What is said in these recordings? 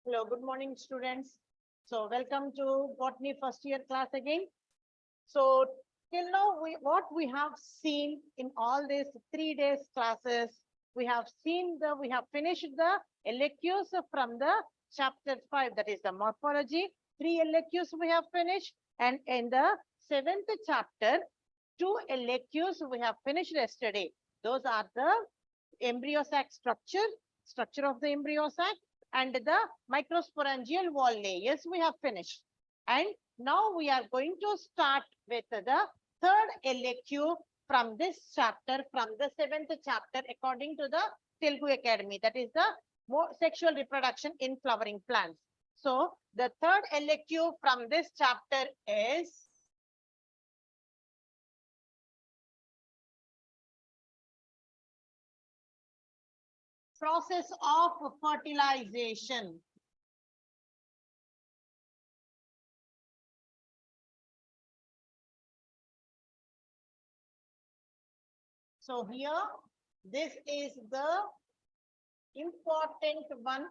Hello, good morning, students. So, welcome to Botany first year class again. So, till now, what we have seen in all these 3 days classes, we have finished the LQs from the chapter 5, that is the morphology. 3 LQs we have finished, and in the 7th chapter, 2 LQs we have finished yesterday. Those are the embryo sac structure of the embryo sac, and the microsporangial wall layers we have finished. And now we are going to start with the third LQ from this chapter, from the 7th chapter, according to the Telugu Academy. That is the sexual reproduction in flowering plants. So the third LQ from this chapter is process of fertilization. So here, this is the important one.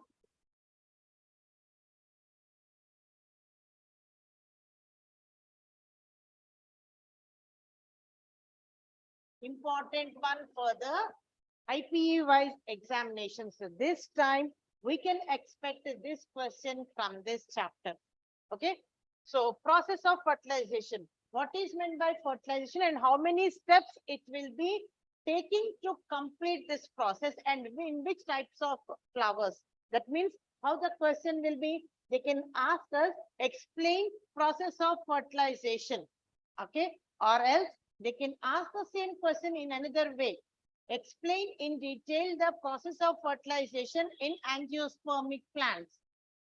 Important one for the IPE wise examination. So this time we can expect this question from this chapter. Okay. So process of fertilization. What is meant by fertilization and how many steps it will be taking to complete this process, and in which types of flowers? That means how the question will be, they can ask us explain process of fertilization. Okay. Or else they can ask the same question in another way. Explain in detail the process of fertilization in angiospermic plants.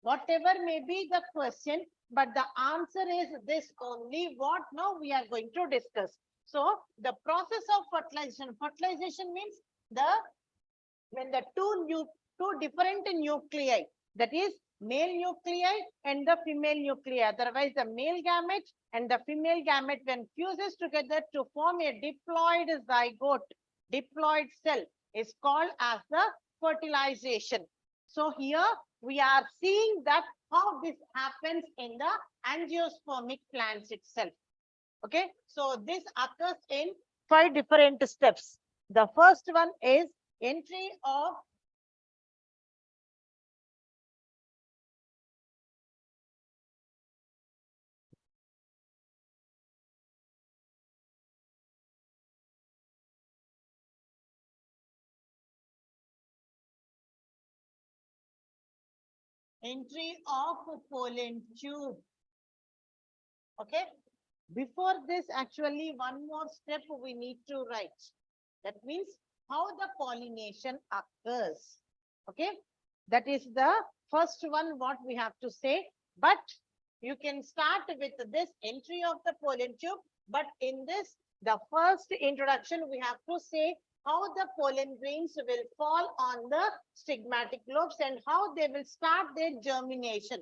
Whatever may be the question, but the answer is this only, what now we are going to discuss. So the process of fertilization. Fertilization means when the two different nuclei, that is male nuclei and the female nuclei, otherwise the male gamete and the female gamete, when fuses together to form a diploid zygote, diploid cell, is called as the fertilization. So here we are seeing that how this happens in the angiospermic plants itself. Okay, so this occurs in 5 different steps. The first one is entry of pollen tube. Okay, before this, actually one more step we need to write. That means how the pollination occurs. Okay, that is the first one what we have to say. But you can start with this entry of the pollen tube. But in this, the first introduction, we have to say how the pollen grains will fall on the stigmatic lobes and how they will start their germination.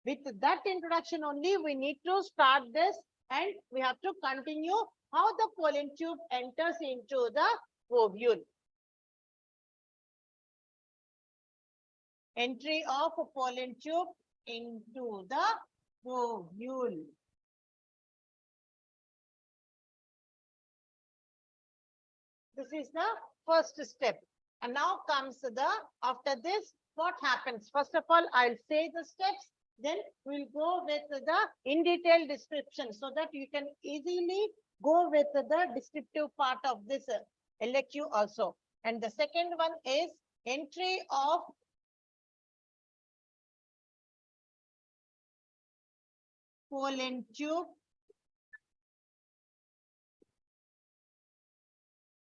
With that introduction only, we need to start this, and we have to continue how the pollen tube enters into the ovule. Entry of a pollen tube into the ovule. This is the first step. And now comes after this, what happens? First of all, I'll say the steps, then we'll go with the in detail description so that you can easily go with the descriptive part of this LQ also. And the second one is entry of pollen tube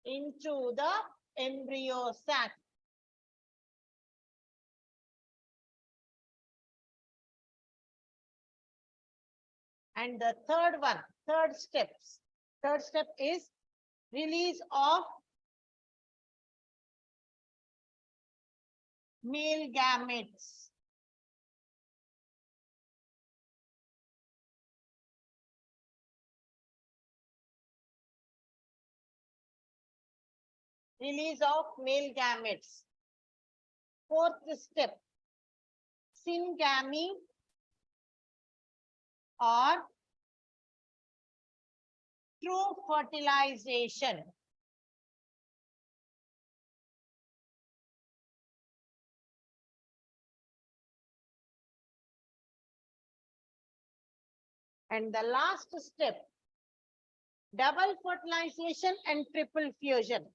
into the embryo sac. And the third step is release of male gametes. Release of male gametes. Fourth step, syngamy or true fertilization. And the last step, double fertilization and triple fusion.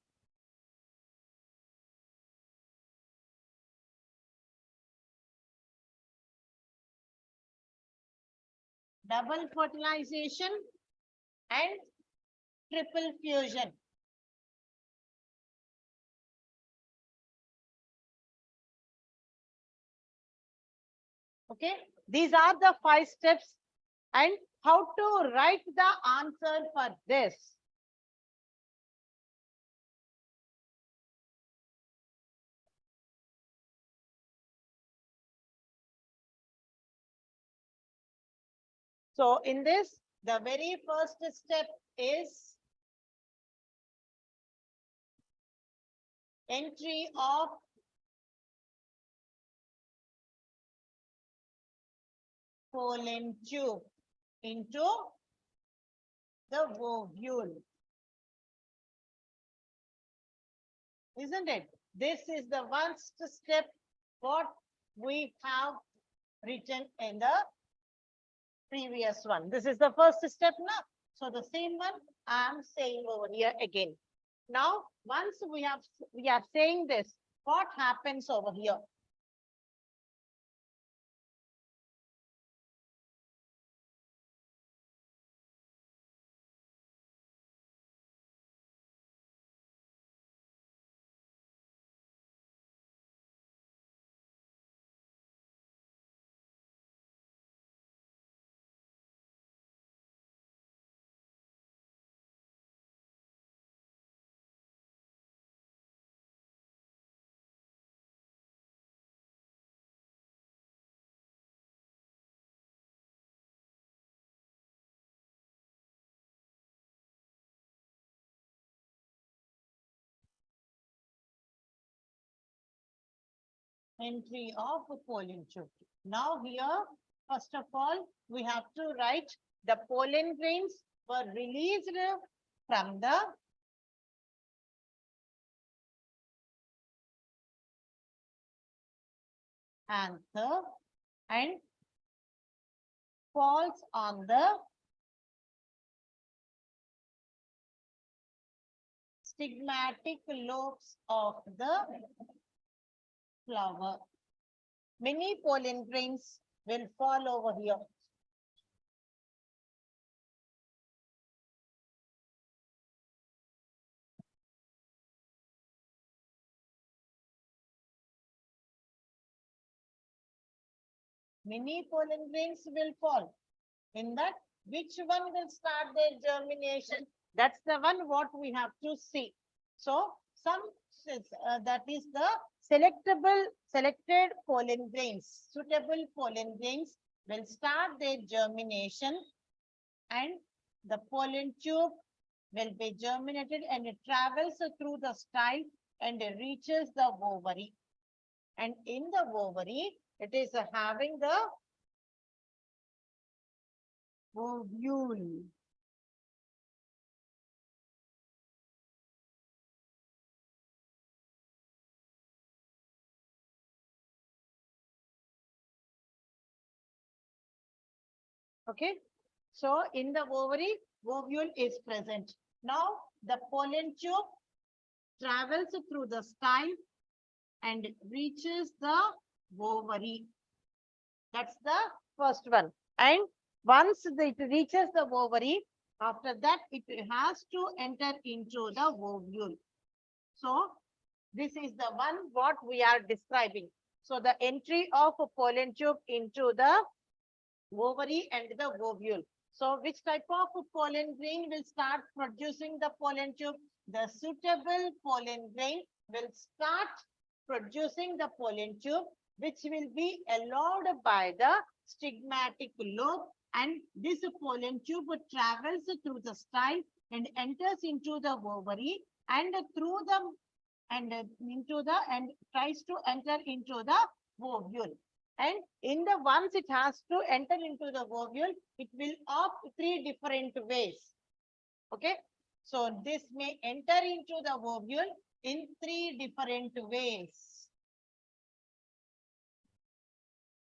Double fertilization and triple fusion. Okay, these are the 5 steps and how to write the answer for this. So in this, the very first step is entry of pollen tube into the ovule. Isn't it? This is the first step what we have written in the previous one. This is the first step now. So the same one I am saying over here again. Now, once we are saying this, what happens over here? Entry of pollen tube. Now here, first of all, we have to write the pollen grains were released from the anther and falls on the stigmatic lobes of the flower. Many pollen grains will fall over here. Many pollen grains will fall. In that, which one will start their germination? That's the one what we have to see. So, that is the selected pollen grains, suitable pollen grains will start their germination and the pollen tube will be germinated and it travels through the style and it reaches the ovary. And in the ovary, it is having the ovule. Okay, so in the ovary, ovule is present. Now the pollen tube travels through the style and reaches the ovary. That's the first one. And once it reaches the ovary, after that it has to enter into the ovule. So this is the one what we are describing. So the entry of a pollen tube into the ovary and the ovule. So which type of pollen grain will start producing the pollen tube? The suitable pollen grain will start producing the pollen tube, which will be allowed by the stigmatic lobe, and this pollen tube travels through the style and enters into the ovary and through the and tries to enter into the ovule. And in the once it has to enter into the ovule, it will opt three different ways. Okay. So this may enter into the ovule in three different ways.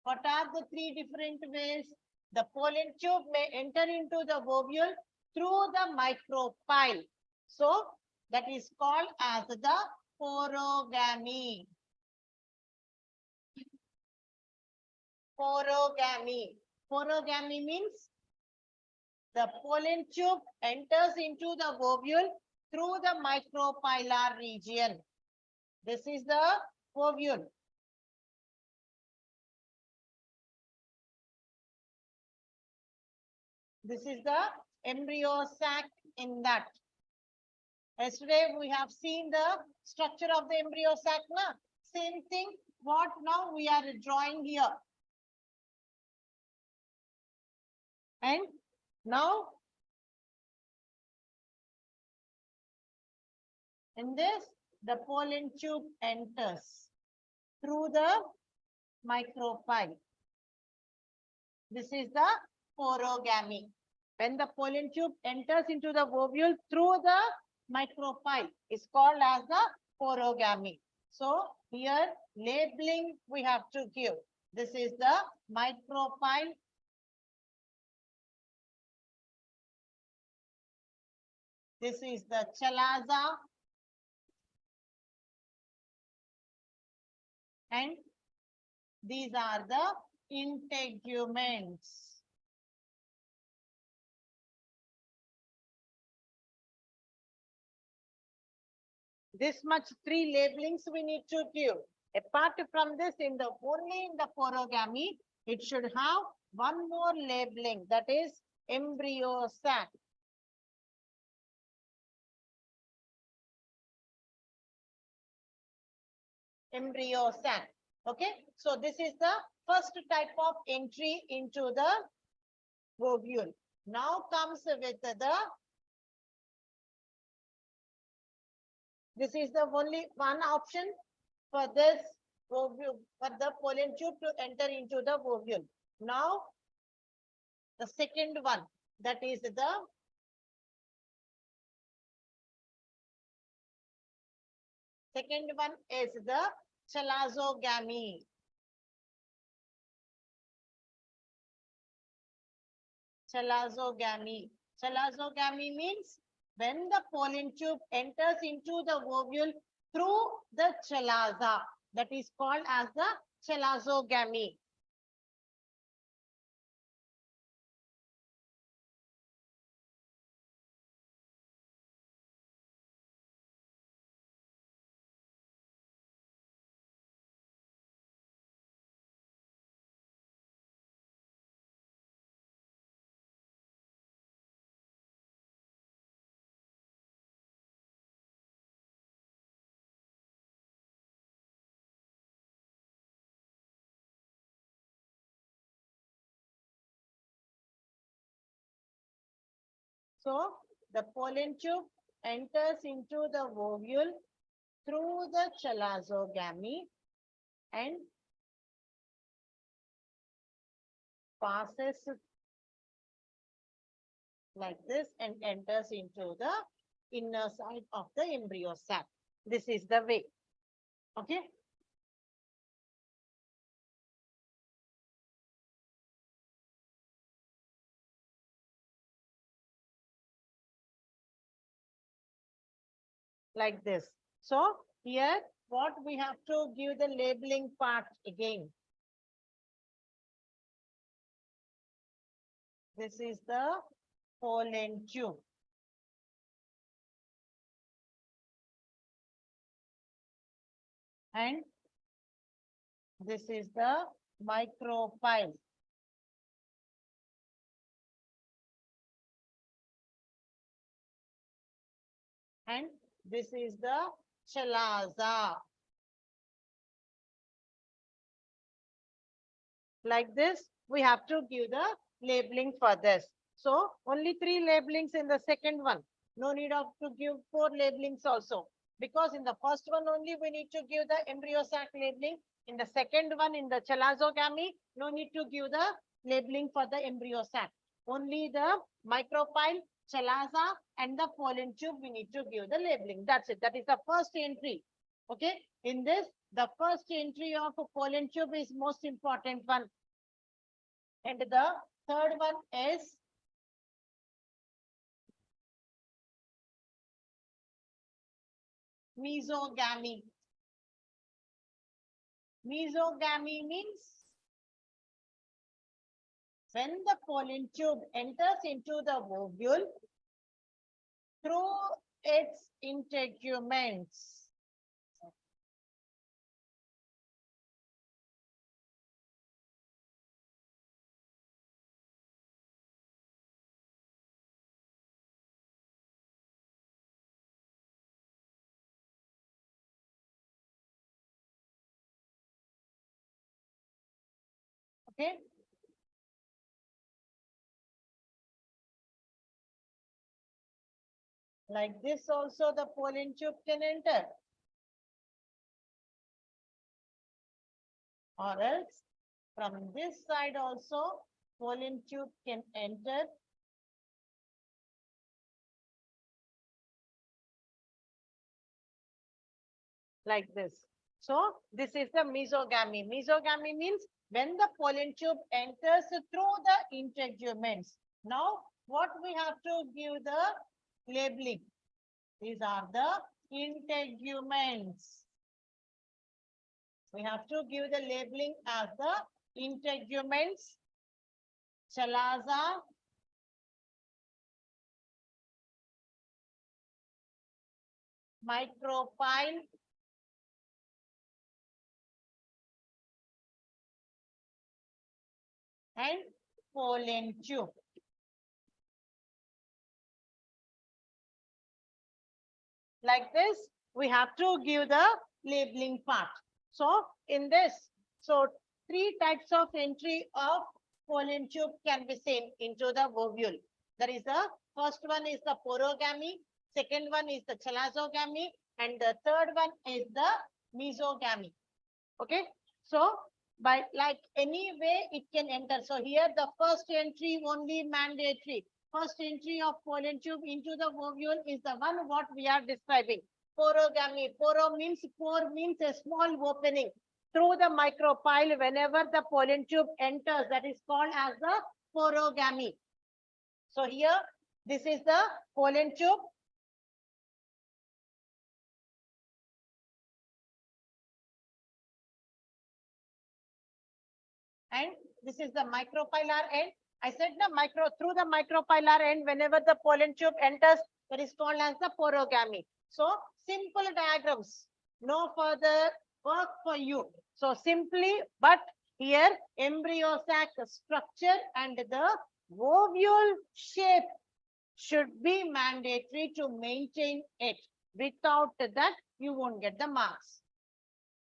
What are the three different ways? The pollen tube may enter into the ovule through the micropyle. So that is called as the porogamy. Porogamy. Porogamy means the pollen tube enters into the ovule through the micropylar region. This is the ovule. This is the embryo sac in that. Yesterday we have seen the structure of the embryo sac. Na? Same thing. What now we are drawing here. And now in this, the pollen tube enters through the micropyle. This is the porogamy. When the pollen tube enters into the ovule through the micropyle, is called as the porogamy. So here labeling we have to give. This is the micropyle. This is the chalaza. And these are the integuments. This much three labelings we need to give. Apart from this, only in the porogamy, it should have one more labeling, that is embryo sac. Embryo sac. Okay, so this is the first type of entry into the ovule. Now comes with the, this is the only one option for this ovule, for the pollen tube to enter into the ovule. Now the second one, that is the second one is the chalazogamy. Chalazogamy. Chalazogamy means when the pollen tube enters into the ovule through the chalaza, that is called as the chalazogamy. So the pollen tube enters into the ovule through the chalazogamy and passes like this and enters into the inner side of the embryo sac. This is the way. Okay. Like this. So here what we have to give the labeling part again. This is the pollen tube. And this is the micropyle. And this is the chalaza. Like this, we have to give the labeling for this. So only three labelings in the second one. No need of to give four labelings also. Because in the first one only we need to give the embryo sac labeling. In the second one, in the chalazogamy, no need to give the labeling for the embryo sac. Only the micropyle, chalaza and the pollen tube we need to give the labeling. That's it. That is the first entry. Okay. In this, the first entry of a pollen tube is most important one. And the third one is mesogamy. Mesogamy means when the pollen tube enters into the ovule through its integuments. Okay. Like this also the pollen tube can enter. Or else from this side also pollen tube can enter. Like this. So this is the mesogamy. Mesogamy means when the pollen tube enters through the integuments. Now what we have to give the labeling? These are the integuments. We have to give the labeling as the integuments, chalaza, micropyle, and pollen tube. Like this, we have to give the labeling part. So in this, so three types of entry of pollen tube can be seen into the ovule. There is the first one is the porogamy, second one is the chalazogamy, and the third one is the mesogamy. Okay, so by like any way it can enter. So here the first entry only mandatory. First entry of pollen tube into the ovule is the one what we are describing. Porogamy. Poro means pore means a small opening through the micropyle whenever the pollen tube enters. That is called as the porogamy. So here this is the pollen tube. And this is the micropylar end. I said the through the micropylar end, whenever the pollen tube enters, that is called as the porogamy. So simple diagrams, no further work for you. So simply, but here embryo sac structure and the ovule shape should be mandatory to maintain it. Without that, you won't get the marks.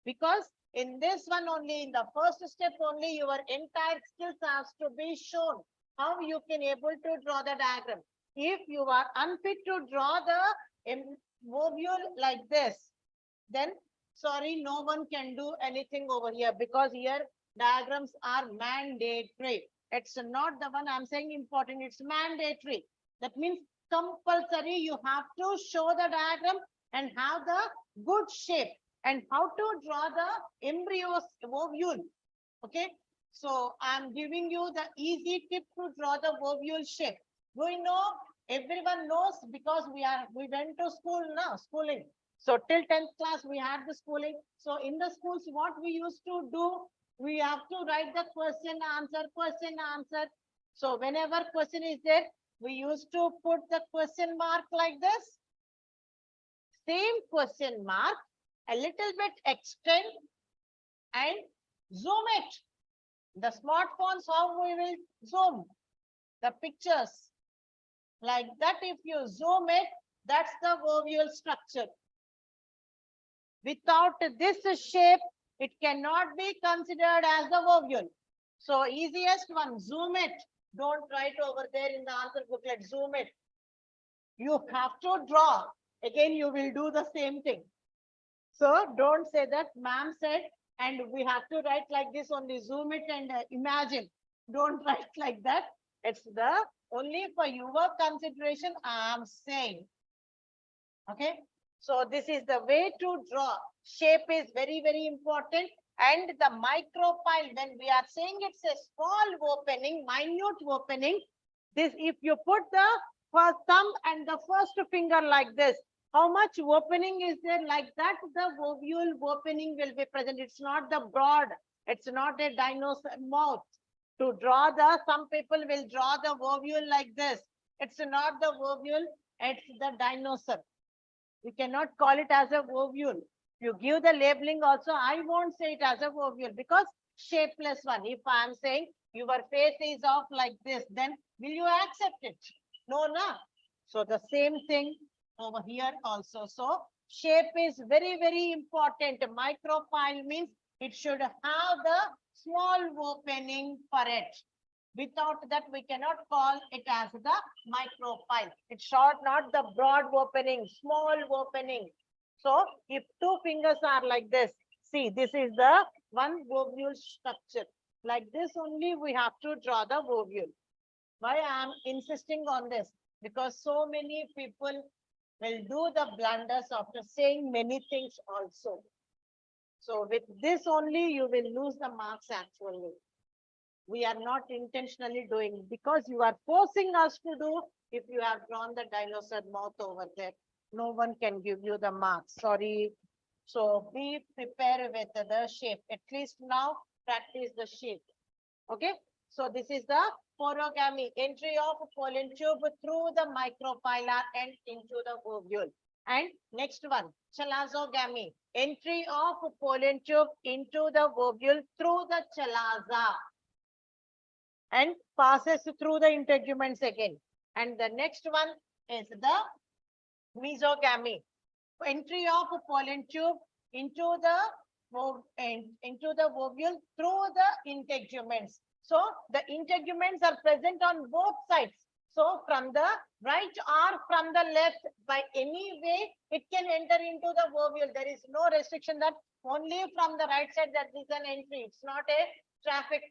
Because in this one only, in the first step only, your entire skills has to be shown. How you can able to draw the diagram. If you are unfit to draw the ovule like this, then sorry, no one can do anything over here, because here diagrams are mandatory. It's not the one I'm saying important, it's mandatory. That means compulsory you have to show the diagram and have the good shape and how to draw the embryos ovule. Okay, so I'm giving you the easy tip to draw the ovule shape. We know, everyone knows, because we went to school now, schooling. So till 10th class we had the schooling. So in the schools what we used to do, we have to write the question answer. So whenever question is there, we used to put the question mark like this. Same question mark, a little bit extend and zoom it. The smartphones, how we will zoom the pictures. Like that, if you zoom it, that's the ovule structure. Without this shape, it cannot be considered as the ovule. So easiest one, zoom it. Don't write over there in the answer booklet, zoom it. You have to draw. again you will do the same thing. So don't say that ma'am said, and we have to write like this only. Zoom it and imagine. Don't write like that. It's the only for your consideration I am saying. Okay. So this is the way to draw. Shape is very, very important. And the micropile, when we are saying it's a small opening, minute opening, this, if you put the first thumb and the first finger like this, how much opening is there? Like that, the ovule opening will be present. It's not the broad. It's not a dinosaur mouth. To draw the, some people will draw the ovule like this. It's not the ovule, it's the dinosaur. We cannot call it as a ovule. You give the labeling also, I won't say it as a ovule because shapeless one. If I am saying your face is off like this, then will you accept it? No, no. So the same thing over here also. So shape is very, very important. Micropile means it should have the small opening for it. Without that, we cannot call it as the micropile. It's short, not the broad opening, small opening. So if two fingers are like this, see, this is the one ovule structure. Like this only we have to draw the ovule. Why I am insisting on this? Because so many people will do the blunders after saying many things also. So with this only you will lose the marks actually. We are not intentionally doing because you are forcing us to do. If you have drawn the dinosaur mouth over there, no one can give you the marks. Sorry. So be prepared with the shape. At least now practice the shape. Okay. So this is the porogamy, entry of pollen tube through the microphylla and into the ovule. And next one, chalazogamy, entry of pollen tube into the ovule through the chalaza and passes through the integuments again. And the next one is the mesogamy, entry of pollen tube into the ovule through the integuments. So the integuments are present on both sides. So from the right or from the left, by any way, it can enter into the ovule. There is no restriction that only from the right side that is an entry. It's not a traffic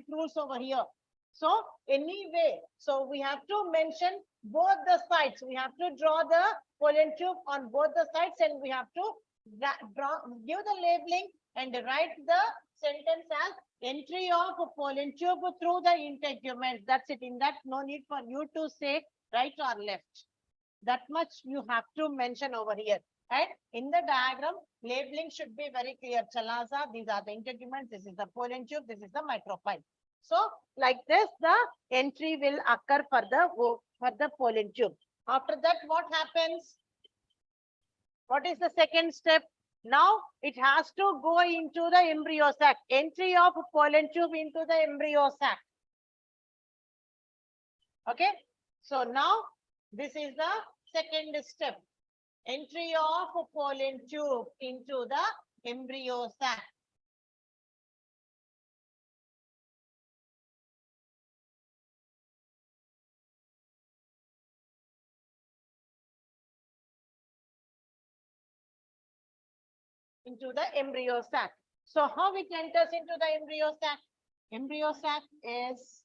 rules over here. So anyway, so we have to mention both the sides. We have to draw the pollen tube on both the sides, and we have to give the labeling and write the sentence as entry of pollen tube through the integument. That's it. In that, no need for you to say right or left. That much you have to mention over here. And in the diagram, labeling should be very clear. Chalaza, these are the integuments. This is the pollen tube. This is the micropyle. So like this, the entry will occur for the pollen tube. After that, what happens? What is the second step? Now it has to go into the embryo sac. Entry of pollen tube into the embryo sac. Okay. So now this is the second step. Entry of pollen tube into the embryo sac. Into the embryo sac. So how it enters into the embryo sac? Embryo sac is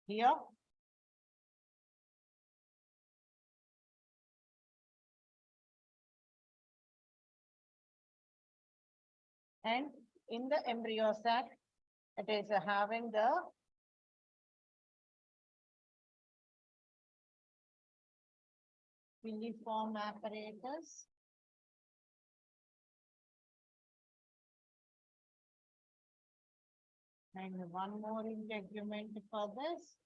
here. And in the embryo sac, it is having the filiform apparatus. And one more integument for this,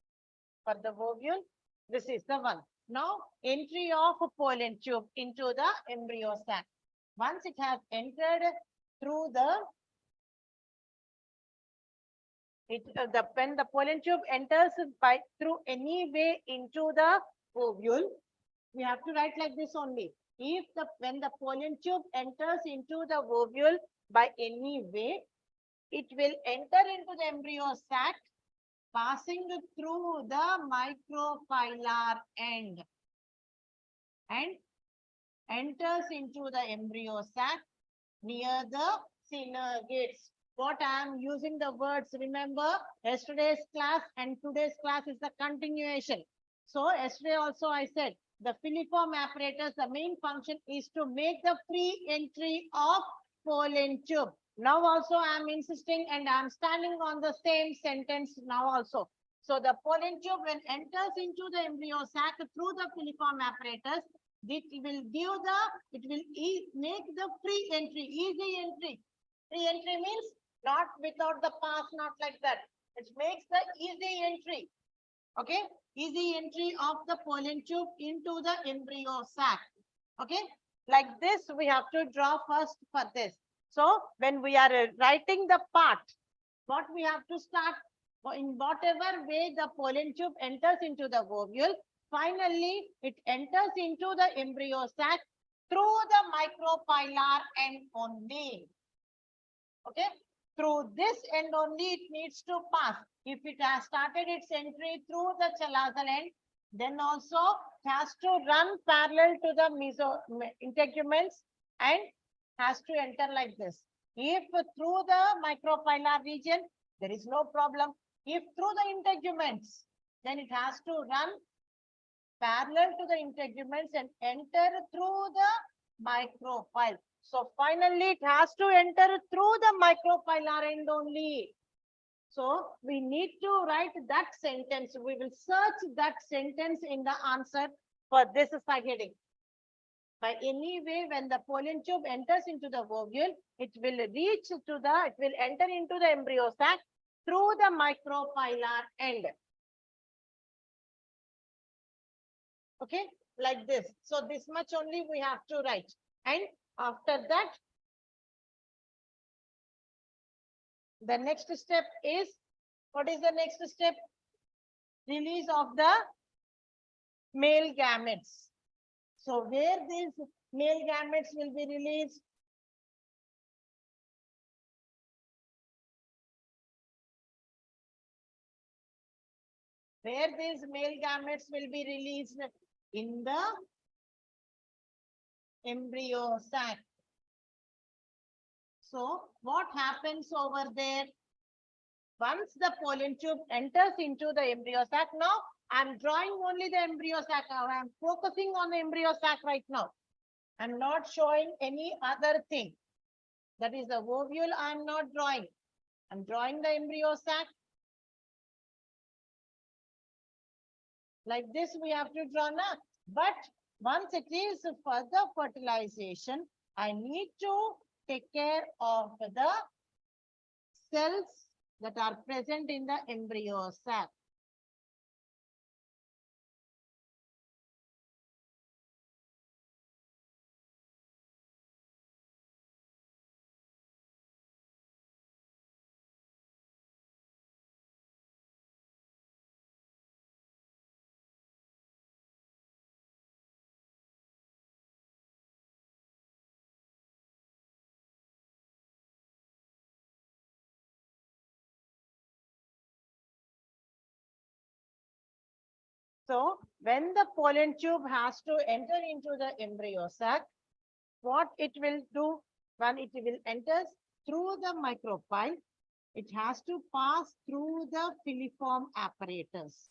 for the ovule. This is the one. Now, entry of pollen tube into the embryo sac. Once it has entered through when the pollen tube enters through any way into the ovule, we have to write like this only. When the pollen tube enters into the ovule by any way, it will enter into the embryo sac passing through the microphylar end and enters into the embryo sac near the synergates. What I am using the words, remember yesterday's class and today's class is the continuation. So yesterday also I said the filiform apparatus, the main function is to make the free entry of pollen tube. Now also I am insisting and I am standing on the same sentence now also. So the pollen tube when enters into the embryo sac through the filiform apparatus, it will make the free entry, easy entry. Free entry means not without the pass, not like that. It makes the easy entry. Okay, easy entry of the pollen tube into the embryo sac. Okay, like this we have to draw first for this. So when we are writing the part, what we have to start, in whatever way the pollen tube enters into the ovule, finally it enters into the embryo sac through the microphylar end only. Okay, through this end only it needs to pass. If it has started its entry through the chalazal end, then also it has to run parallel to the integuments and has to enter like this. If through the microphylar region, there is no problem. If through the integuments, then it has to run parallel to the integuments and enter through the microphyll. So finally, it has to enter through the microphylar end only. So we need to write that sentence. We will search that sentence in the answer for this subheading. By any way, when the pollen tube enters into the ovule, it will enter into the embryo sac through the microphylar end. Okay, like this. So this much only we have to write. And after that, the next step is, what is the next step? Release of the male gametes. So where these male gametes will be released? Where these male gametes will be released? In the embryo sac. So what happens over there? Once the pollen tube enters into the embryo sac, now I'm drawing only the embryo sac. I'm focusing on the embryo sac right now. I'm not showing any other thing. That is the ovule I'm not drawing. I'm drawing the embryo sac. Like this we have to draw now. But once it is further fertilization, I need to take care of the cells that are present in the embryo sac. So when the pollen tube has to enter into the embryo sac, what it will do when it will enter through the micropyle, it has to pass through the filiform apparatus.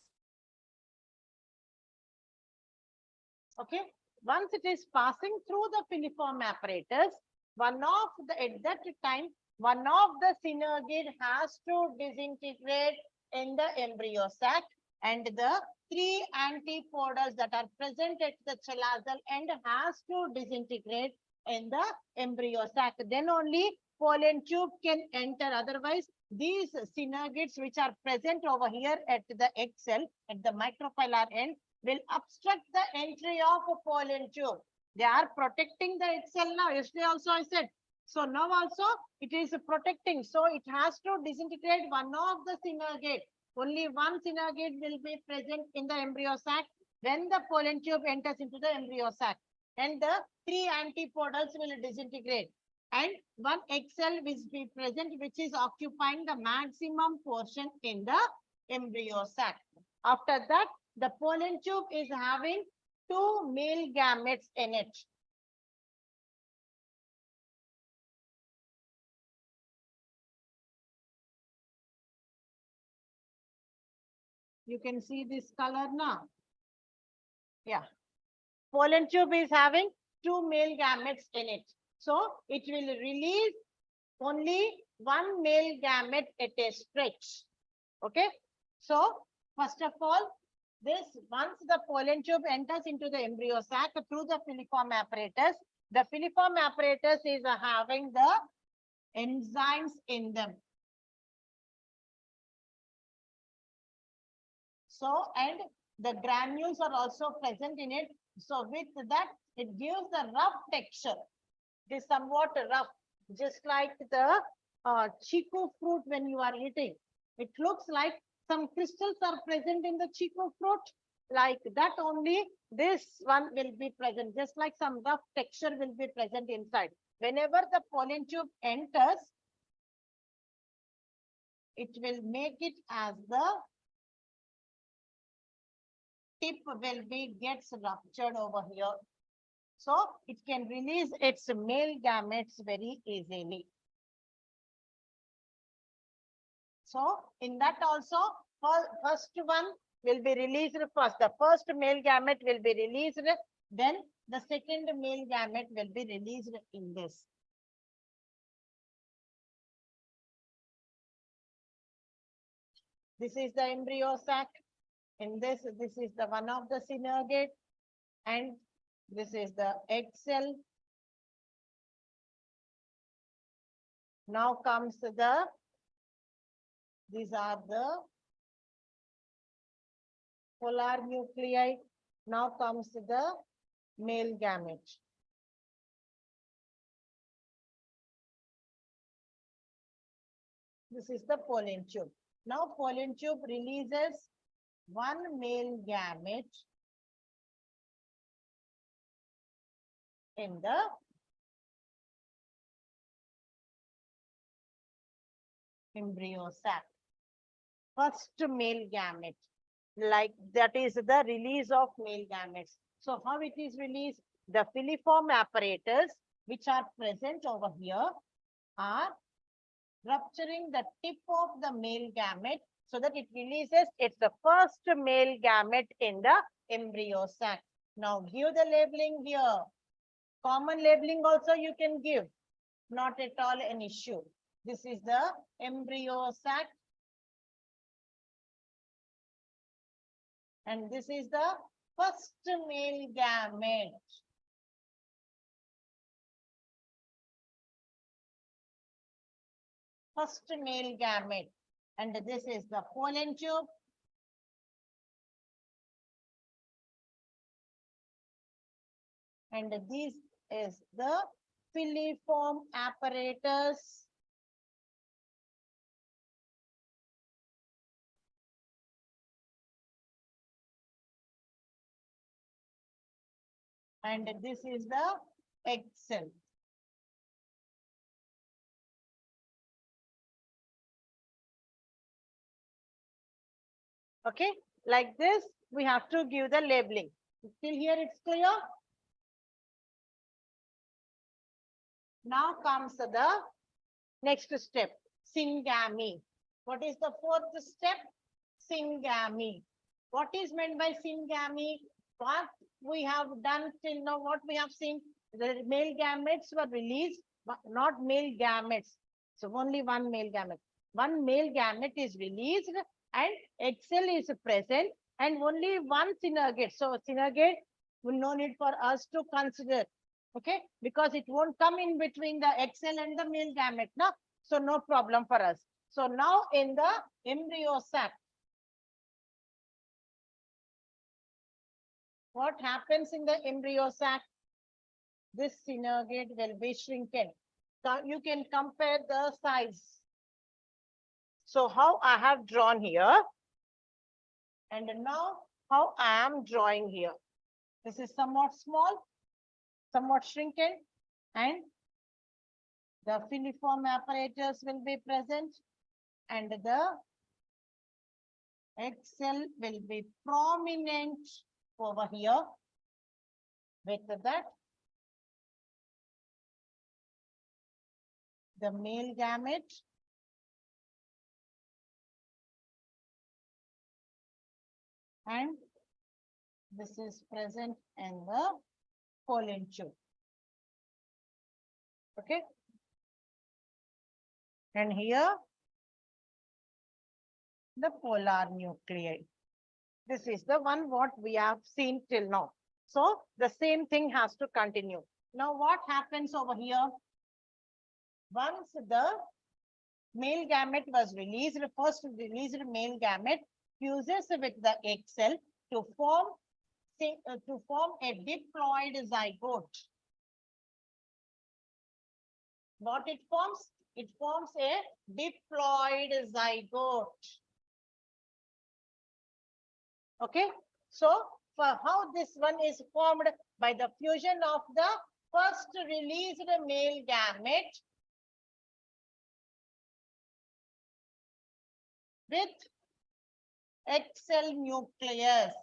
Okay, once it is passing through the filiform apparatus, at that time, one of the synergid has to disintegrate in the embryo sac, and the 3 antipodals that are present at the chalazal end has to disintegrate in the embryo sac. Then only pollen tube can enter. Otherwise, these synergids which are present over here at the egg cell, at the microphylar end, will obstruct the entry of a pollen tube. They are protecting the egg cell now. Yesterday also I said. So now also it is protecting. So it has to disintegrate one of the synergid. Only one synergid will be present in the embryo sac when the pollen tube enters into the embryo sac. And the 3 antipodals will disintegrate. And one egg cell will be present which is occupying the maximum portion in the embryo sac. After that, the pollen tube is having two male gametes in it. You can see this color now. Yeah. Pollen tube is having two male gametes in it. So it will release only one male gamete at a stretch. Okay. So first of all, this once the pollen tube enters into the embryo sac through the filiform apparatus, the filiform apparatus is having the enzymes in them. So, and the granules are also present in it. So with that, it gives the rough texture. It is somewhat rough, just like the chiku fruit when you are eating. It looks like some crystals are present in the chiku fruit. Like that only, this one will be present, just like some rough texture will be present inside. Whenever the pollen tube enters, it will make it as the tip will be gets ruptured over here. So it can release its male gametes very easily. So in that also, first one will be released first. The first male gamete will be released, then the second male gamete will be released in this. This is the embryo sac. In this is the one of the synergate, and this is the egg cell. Now comes these are the polar nuclei. Now comes the male gamete. This is the pollen tube. Now pollen tube releases one male gamete in the embryo sac. First male gamete, like that is the release of male gametes. So how it is released? The filiform apparatus which are present over here are rupturing the tip of the male gamete so that it releases its the first male gamete in the embryo sac. Now give the labeling here. Common labeling also you can give, not at all an issue. This is the embryo sac. And this is the first male gamete. First male gamete. And this is the pollen tube. And this is the filiform apparatus. And this is the egg cell. Okay, like this, we have to give the labeling. Till here it's clear? Now comes the next step, syngamy. What is the fourth step? Syngamy. What is meant by syngamy? What we have done till now, what we have seen, the male gametes were released, but not male gametes. So only one male gamete. One male gamete is released and egg cell is present and only one synergate. So synergate will no need for us to consider. Okay, because it won't come in between the egg cell and the male gamete, no? So no problem for us. So now in the embryo sac, what happens in the embryo sac? This synergate will be shrinking. So you can compare the size. So how I have drawn here, and now how I am drawing here. This is somewhat small, somewhat shrinking, and the filiform apparatus will be present, and the Egg cell will be prominent over here. With that, the male gamete and this is present in the pollen tube. Okay. And here, the polar nuclei. This is the one what we have seen till now. So the same thing has to continue. Now what happens over here? Once the male gamete was released, the first released male gamete fuses with the egg cell to form a diploid zygote. What it forms? It forms a diploid zygote. Okay. So for how this one is formed by the fusion of the first released male gamete with egg cell nucleus.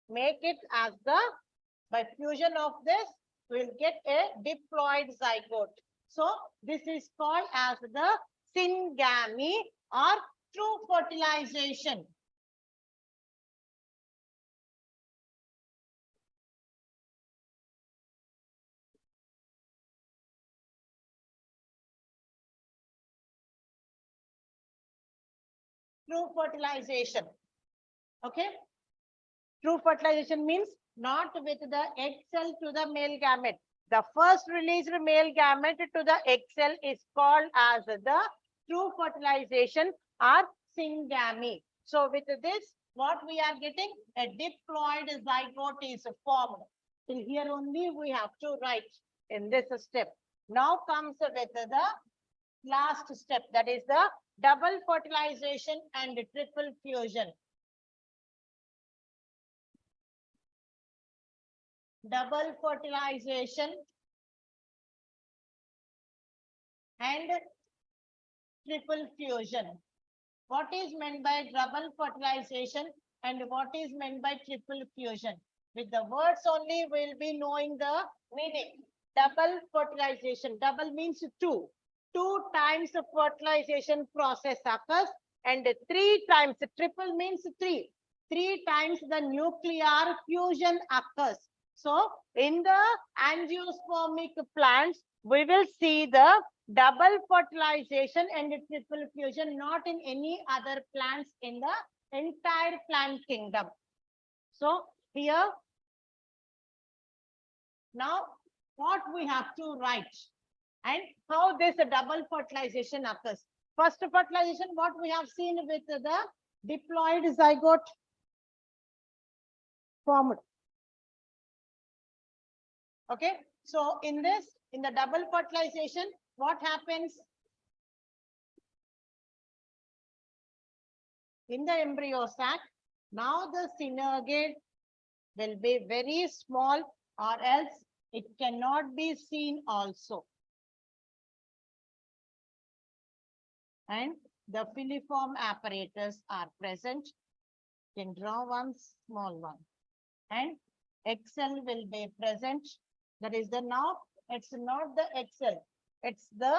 Make it as the, by fusion of this, we'll get a diploid zygote. So this is called as the syngamy or true fertilization. True fertilization. Okay. True fertilization means not with the egg cell to the male gamete. The first released male gamete to the egg cell is called as the true fertilization or syngamy. So with this, what we are getting? A diploid zygote is formed. Till here only we have to write in this step. Now comes with the last step, that is the double fertilization and triple fusion. Double fertilization and triple fusion. What is meant by double fertilization and what is meant by triple fusion? With the words only, we'll be knowing the meaning. Double fertilization. Double means two. 2 times the fertilization process occurs and 3 times, triple means 3. 3 times the nuclear fusion occurs. So in the angiospermic plants, we will see the double fertilization and triple fusion, not in any other plants in the entire plant kingdom. So here, now what we have to write and how this double fertilization occurs. First fertilization, what we have seen with the diploid zygote formed. Okay, so in this, in the double fertilization, what happens? In the embryo sac, now the synergate will be very small or else it cannot be seen also. And the filiform apparatus are present. You can draw one small one. And egg cell will be present. That is the now, it's not the egg cell, it's the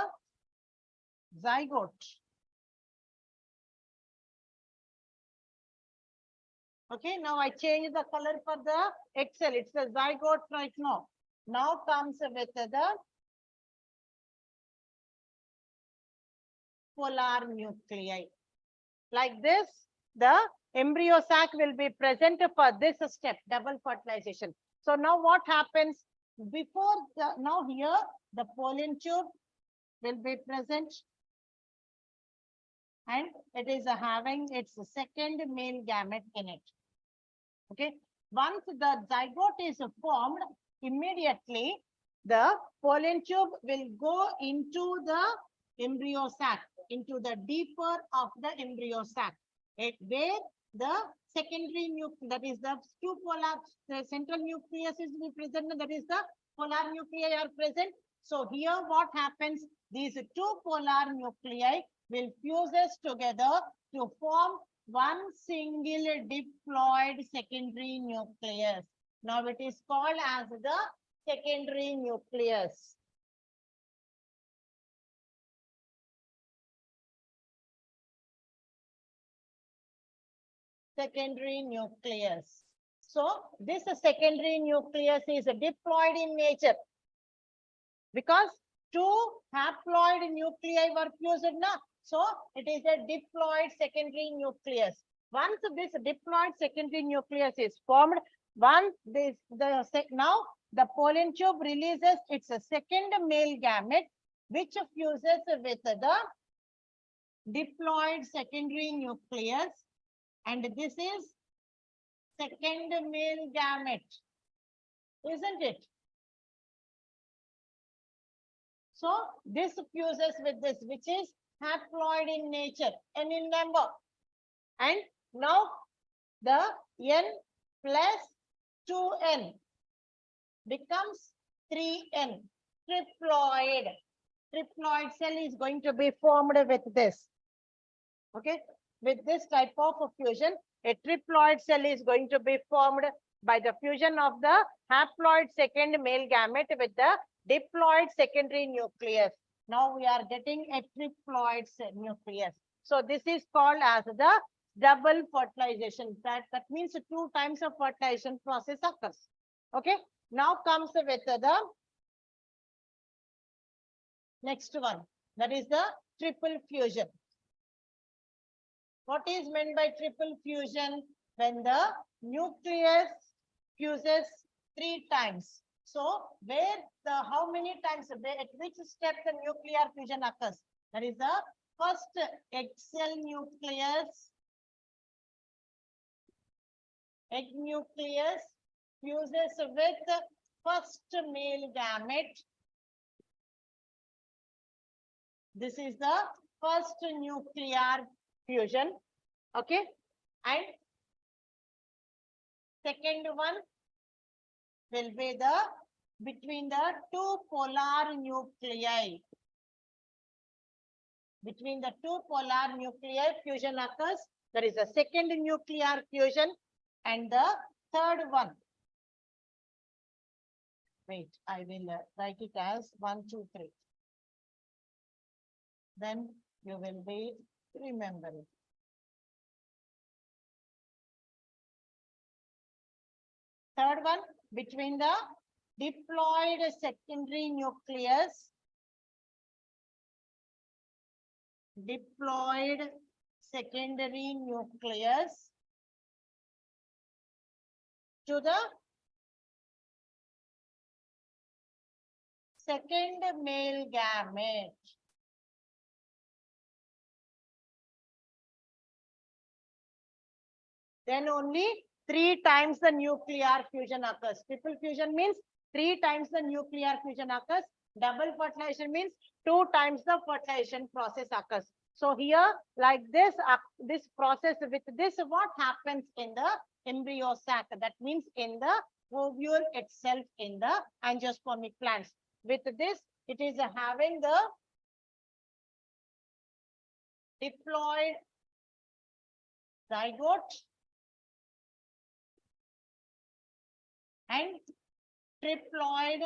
zygote. Okay, now I change the color for the egg cell. It's the zygote right now. Now comes with the polar nuclei. Like this, the embryo sac will be present for this step, double fertilization. So now what happens? Before the, now here, the pollen tube will be present. And it is having its second male gamete in it. Okay. Once the zygote is formed, immediately the pollen tube will go into the embryo sac, into the deeper of the embryo sac, where the secondary nucleus, that is the two polar, the central nucleus is present, that is the polar nuclei are present. So here what happens? These two polar nuclei will fuses together to form one single diploid secondary nucleus. Now it is called as the secondary nucleus. Secondary nucleus. So this secondary nucleus is diploid in nature because two haploid nuclei were fused now. So it is a diploid secondary nucleus. Once this diploid secondary nucleus is formed, now the pollen tube releases its second male gamete, which fuses with the diploid secondary nucleus, and this is second male gamete, isn't it? So this fuses with this, which is haploid in nature and in number. And now the N plus 2N becomes 3N, triploid. Triploid cell is going to be formed with this. Okay, with this type of fusion, a triploid cell is going to be formed by the fusion of the haploid second male gamete with the diploid secondary nucleus. Now we are getting a triploid nucleus. So this is called as the double fertilization. That means 2 times of fertilization process occurs. Okay, now comes with the next one, that is the triple fusion. What is meant by triple fusion? When the nucleus fuses 3 times. So how many times, at which step the nuclear fusion occurs? That is the first egg cell nucleus. Egg nucleus fuses with first male gamete. This is the first nuclear fusion. Okay, and second one will be between the 2 polar nuclei. Between the 2 polar nuclei fusion occurs. There is a second nuclear fusion, and the third one. Wait, I will write it as 1, 2, 3. Then you will be remembering. Third one, between the diploid secondary nucleus. Diploid secondary nucleus to the second male gamete. Then only 3 times the nuclear fusion occurs. Triple fusion means 3 times the nuclear fusion occurs. Double fertilization means 2 times the fertilization process occurs. So here, like this, this process with this, what happens in the embryo sac? That means in the ovule itself in the angiospermic plants. With this, it is having the diploid zygote and triploid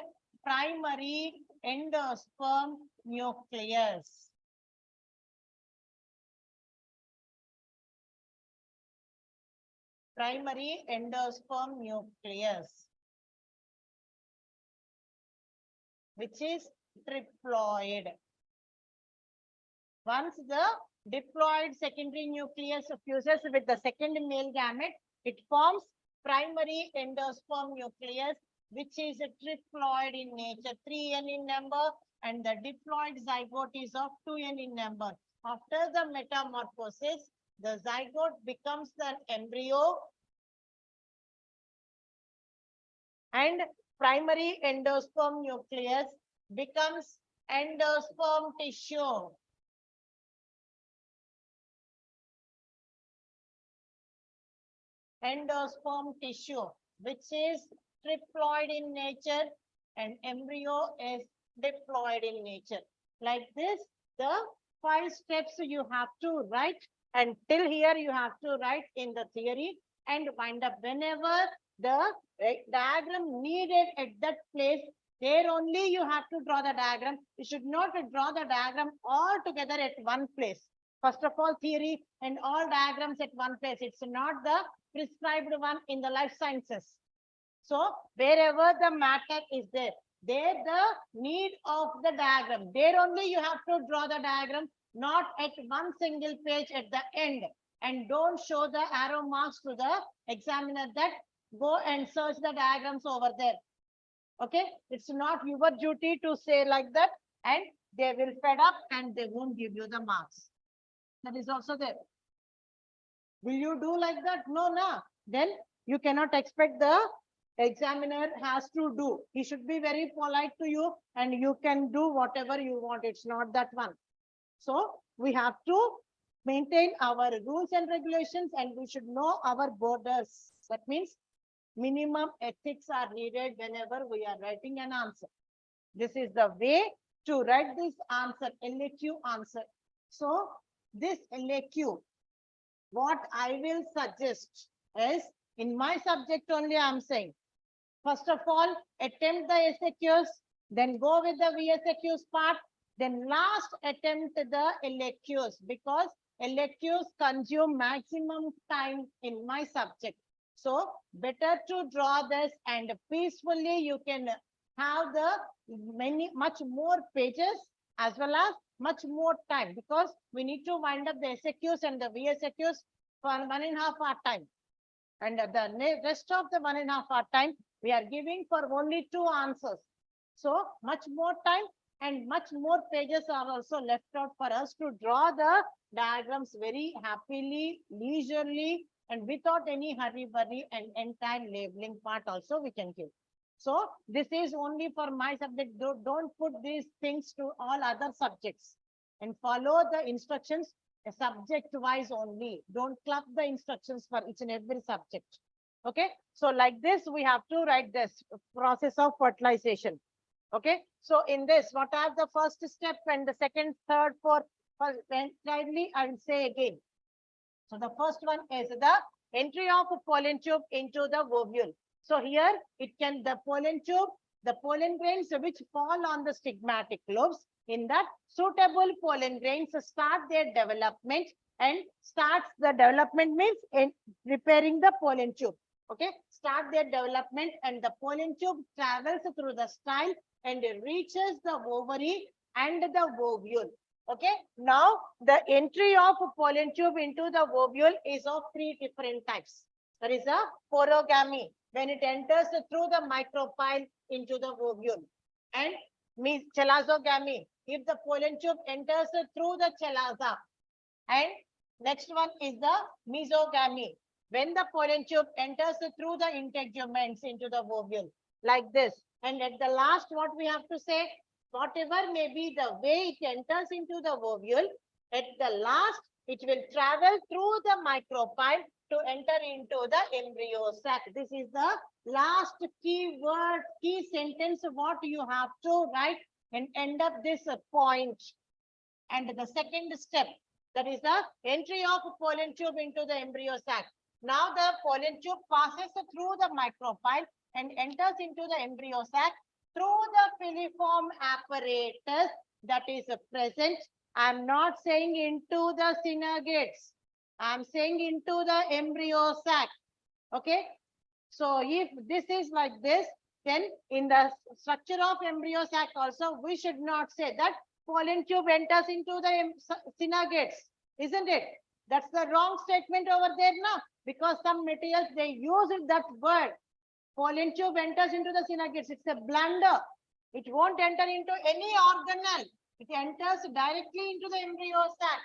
primary endosperm nucleus. Primary endosperm nucleus, which is triploid. Once the diploid secondary nucleus fuses with the second male gamete, it forms primary endosperm nucleus, which is a triploid in nature, 3N in number, and the diploid zygote is of 2N in number. After the metamorphosis, the zygote becomes the embryo, and primary endosperm nucleus becomes endosperm tissue. Endosperm tissue, which is triploid in nature, and embryo is diploid in nature. Like this, the 5 steps you have to write And till here, you have to write in the theory and wind up whenever the diagram needed at that place. There only you have to draw the diagram. You should not draw the diagram all together at one place. First of all, theory and all diagrams at one place. It's not the prescribed one in the life sciences. So wherever the matter is there the need of the diagram. There only you have to draw the diagram, not at one single page at the end. And don't show the arrow marks to the examiner that go and search the diagrams over there. Okay, it's not your duty to say like that, and they will fed up and they won't give you the marks. That is also there. Will you do like that? No, no. Then you cannot expect the examiner has to do. He should be very polite to you and you can do whatever you want. It's not that one. So we have to maintain our rules and regulations and we should know our borders. That means minimum ethics are needed whenever we are writing an answer. This is the way to write this answer, LAQ answer. So this LAQ, what I will suggest is, in my subject only I am saying, first of all, attempt the SAQs, then go with the VSAQs part, then last attempt the LAQs, because LAQs consume maximum time in my subject. So better to draw this and peacefully you can have the much more pages as well as much more time, because we need to wind up the SAQs and the VSAQs for 1.5 hour time. And the rest of the 1.5 hour time, we are giving for only 2 answers. So much more time and much more pages are also left out for us to draw the diagrams very happily, leisurely, and without any hurry, worry, and entire labeling part also we can give. So this is only for my subject. Don't put these things to all other subjects and follow the instructions subject wise only. Don't club the instructions for each and every subject. Okay, so like this we have to write this process of fertilization. Okay, so in this, what are the first step and the second, third, fourth? Kindly I will say again. So the first one is the entry of a pollen tube into the ovule. So here it can, the pollen tube, the pollen grains which fall on the stigmatic lobes, in that suitable pollen grains start their development, and starts the development means in preparing the pollen tube. Okay, start their development and the pollen tube travels through the style and reaches the ovary and the ovule. Okay, now the entry of pollen tube into the ovule is of 3 different types. There is a porogamy, when it enters through the micropyle into the ovule, and chelazogamy, if the pollen tube enters through the chelaza, and next one is the mesogamy, when the pollen tube enters through the integuments into the ovule, like this. And at the last, what we have to say, whatever may be the way it enters into the ovule, at the last, it will travel through the micropyle to enter into the embryo sac. This is the last key word, key sentence, what you have to write and end up this point. And the second step, that is the entry of pollen tube into the embryo sac. Now the pollen tube passes through the micropyle and enters into the embryo sac through the filiform apparatus that is present. I am not saying into the synergates. I am saying into the embryo sac. Okay. So if this is like this, then in the structure of embryo sac also, we should not say that pollen tube enters into the synergates, isn't it? That's the wrong statement over there now, because some materials, they use that word. Pollen tube enters into the synergates. It's a blunder. It won't enter into any organelle. It enters directly into the embryo sac.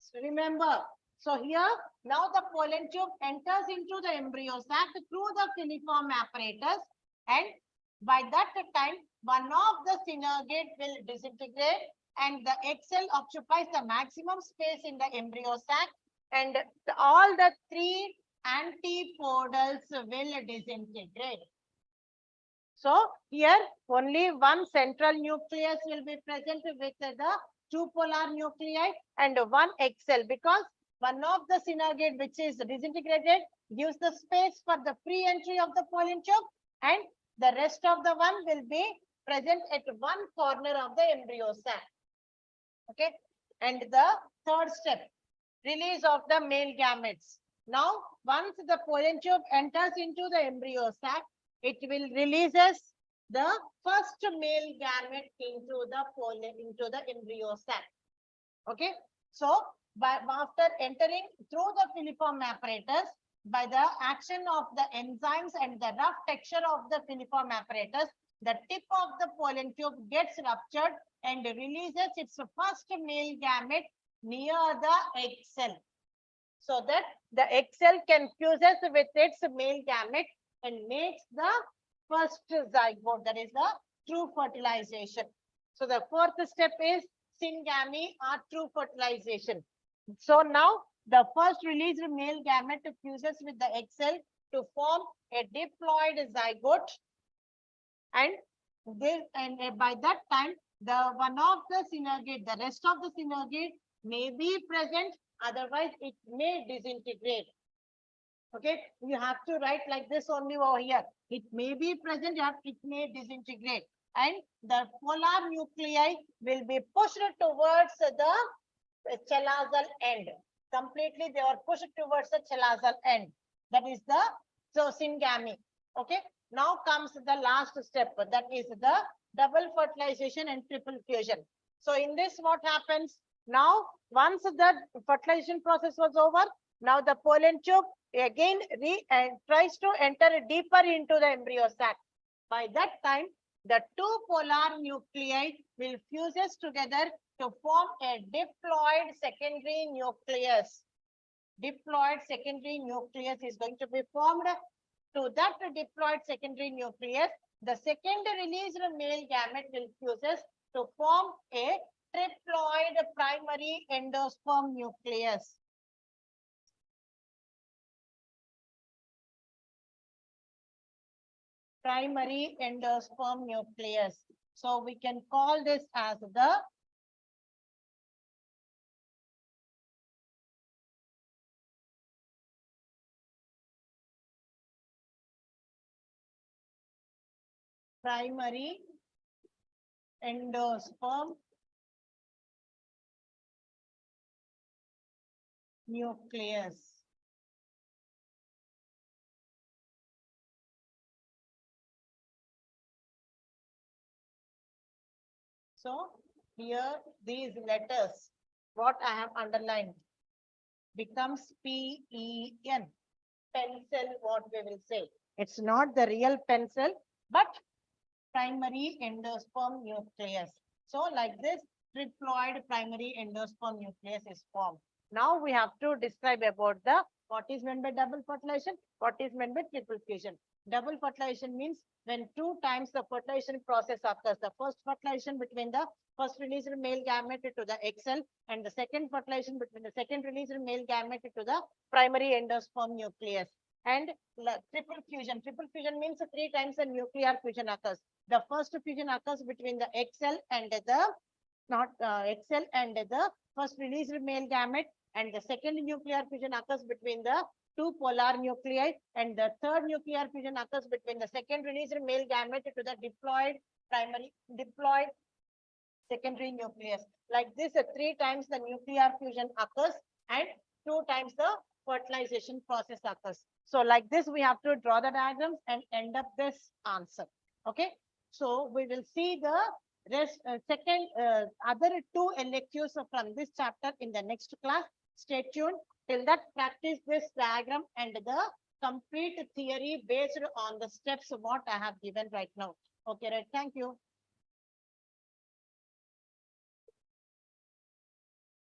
So remember. So here, now the pollen tube enters into the embryo sac through the filiform apparatus, and by that time, one of the synergate will disintegrate and the egg cell occupies the maximum space in the embryo sac, and all the 3 antipodals will disintegrate. So here only one central nucleus will be present with the 2 polar nuclei and 1 egg cell, because one of the synergate which is disintegrated gives the space for the free entry of the pollen tube, and the rest of the one will be present at one corner of the embryo sac. Okay. And the third step, release of the male gametes. Now, once the pollen tube enters into the embryo sac, it will releases the first male gamete into the embryo sac. Okay. So, after entering through the filiform apparatus, by the action of the enzymes and the rough texture of the filiform apparatus, the tip of the pollen tube gets ruptured and releases its first male gamete near the egg cell, so that the egg cell can fuses with its male gamete and makes the first zygote, that is the true fertilization. So the fourth step is syngamy or true fertilization. So now the first released male gamete fuses with the egg cell to form a diploid zygote, and by that time the one of the synergate, the rest of the synergate may be present, otherwise it may disintegrate. Okay, you have to write like this only over here. It may be present, it may disintegrate, and the polar nuclei will be pushed towards the chelazal end. Completely, they are pushed towards the chelazal end. That is the syngamy. Okay. Now comes the last step, that is the double fertilization and triple fusion. So in this, what happens now? Once the fertilization process was over, now the pollen tube again tries to enter deeper into the embryo sac. By that time, the two polar nuclei will fuses together to form a diploid secondary nucleus. Diploid secondary nucleus is going to be formed. To that diploid secondary nucleus, the second released male gamete will fuses to form a triploid primary endosperm nucleus. Primary endosperm nucleus. So we can call this as the primary endosperm nucleus. So here these letters, what I have underlined, becomes PEN, pencil, what we will say. It's not the real pencil, but primary endosperm nucleus. So like this, triploid primary endosperm nucleus is formed. Now we have to describe about what is meant by double fertilization, what is meant by triple fusion. Double fertilization means when two times the fertilization process occurs. The first fertilization between the first released male gamete to the egg cell, and the second fertilization between the second released male gamete to the primary endosperm nucleus. And triple fusion. Triple fusion means 3 times the nuclear fusion occurs. The first fusion occurs between the egg cell and the egg cell and the first released male gamete, and the second nuclear fusion occurs between the two polar nuclei, and the third nuclear fusion occurs between the second released male gamete to the diploid secondary nucleus. Like this, 3 times the nuclear fusion occurs and 2 times the fertilization process occurs. So like this, we have to draw the diagrams and end up this answer. Okay. So we will see the rest, other 2 electives from this chapter in the next class. Stay tuned. Till that, practice this diagram and the complete theory based on the steps what I have given right now. Okay, right. Thank you.